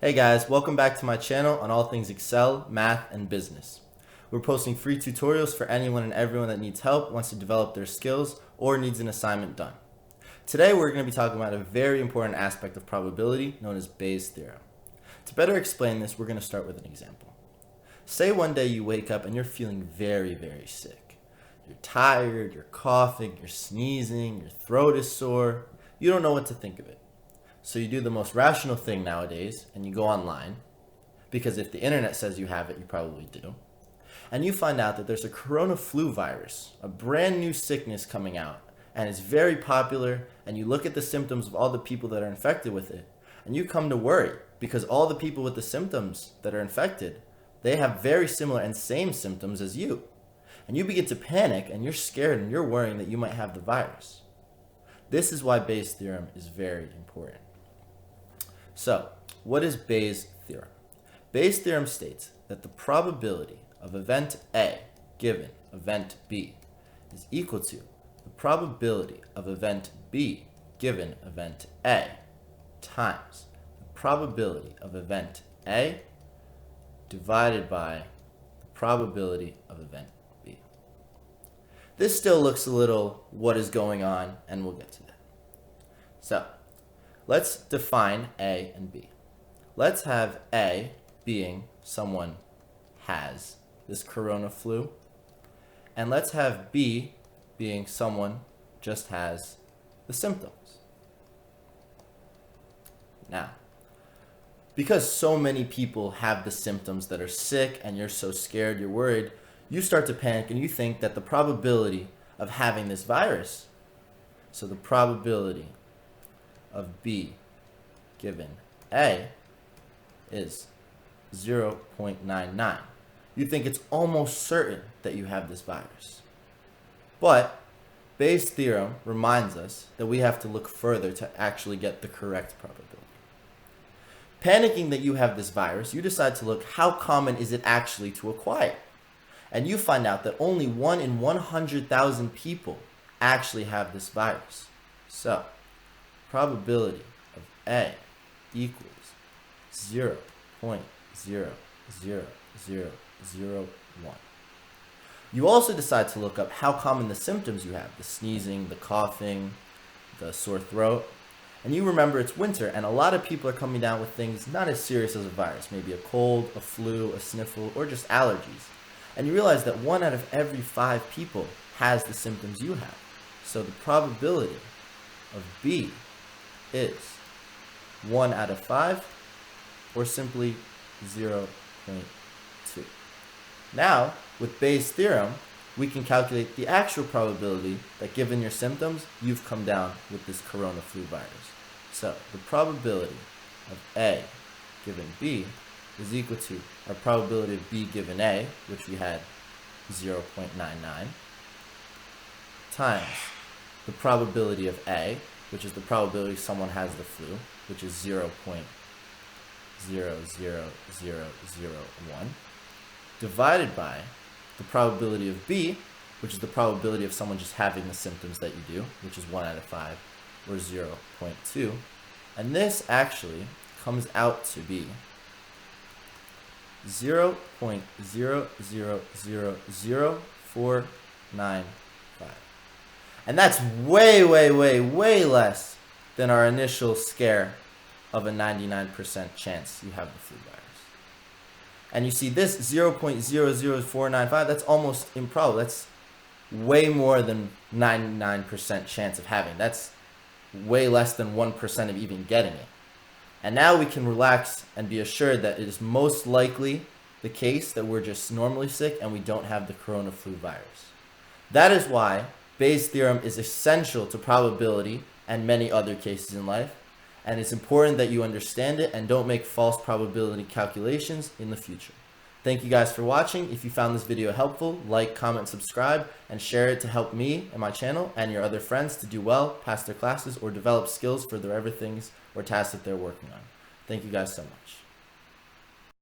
Hey guys, welcome back to my channel on all things Excel, math, and business. We're posting free tutorials for anyone and everyone that needs help, wants to develop their skills, or needs an assignment done. Today we're going to be talking about a very important aspect of probability known as Bayes' theorem. To better explain this, we're going to start with an example. Say one day you wake up and you're feeling very, very sick. You're tired, you're coughing, you're sneezing, your throat is sore. You don't know what to think of it. So you do the most rational thing nowadays and you go online, because if the internet says you have it, you probably do. And you find out that there's a corona flu virus, a brand new sickness coming out, and it's very popular, and you look at the symptoms of all the people that are infected with it, and you come to worry because all the people with the symptoms that are infected, they have very similar and same symptoms as you. And you begin to panic and you're scared and you're worrying that you might have the virus. This is why Bayes' theorem is very important. So, what is Bayes' theorem? Bayes' theorem states that the probability of event A given event B is equal to the probability of event B given event A times the probability of event A divided by the probability of event B. This still looks a little what is going on, and we'll get to that. So, let's define A and B. Let's have A being someone has this corona flu, and let's have B being someone just has the symptoms. Now, because so many people have the symptoms that are sick and you're so scared, you're worried, you start to panic and you think that the probability of having this virus, so the probability of B given A is 0.99. You think it's almost certain that you have this virus. But Bayes' theorem reminds us that we have to look further to actually get the correct probability. Panicking that you have this virus, you decide to look how common is it actually to acquire. And you find out that only 1 in 100,000 people actually have this virus. So, probability of A equals 0.00001. You also decide to look up how common the symptoms you have, the sneezing, the coughing, the sore throat, and you remember it's winter and a lot of people are coming down with things not as serious as a virus, maybe a cold, a flu, a sniffle, or just allergies. And you realize that 1 out of every 5 people has the symptoms you have. So the probability of B is 1 out of 5, or simply 0.2. Now, with Bayes' theorem, we can calculate the actual probability that given your symptoms, you've come down with this corona flu virus. So, the probability of A given B is equal to our probability of B given A, which we had 0.99, times the probability of A, which is the probability someone has the flu, which is 0.00001, divided by the probability of B, which is the probability of someone just having the symptoms that you do, which is 1 out of 5, or 0.2. And this actually comes out to be 0.0000495. And that's way, way, way, way less than our initial scare of a 99% chance you have the flu virus. And you see this 0.00495, that's almost improbable. That's way more than 99% chance of having. That's way less than 1% of even getting it. And now we can relax and be assured that it is most likely the case that we're just normally sick and we don't have the corona flu virus. That is why Bayes' theorem is essential to probability and many other cases in life. And it's important that you understand it and don't make false probability calculations in the future. Thank you guys for watching. If you found this video helpful, like, comment, subscribe, and share it to help me and my channel and your other friends to do well, pass their classes, or develop skills for whatever things or tasks that they're working on. Thank you guys so much.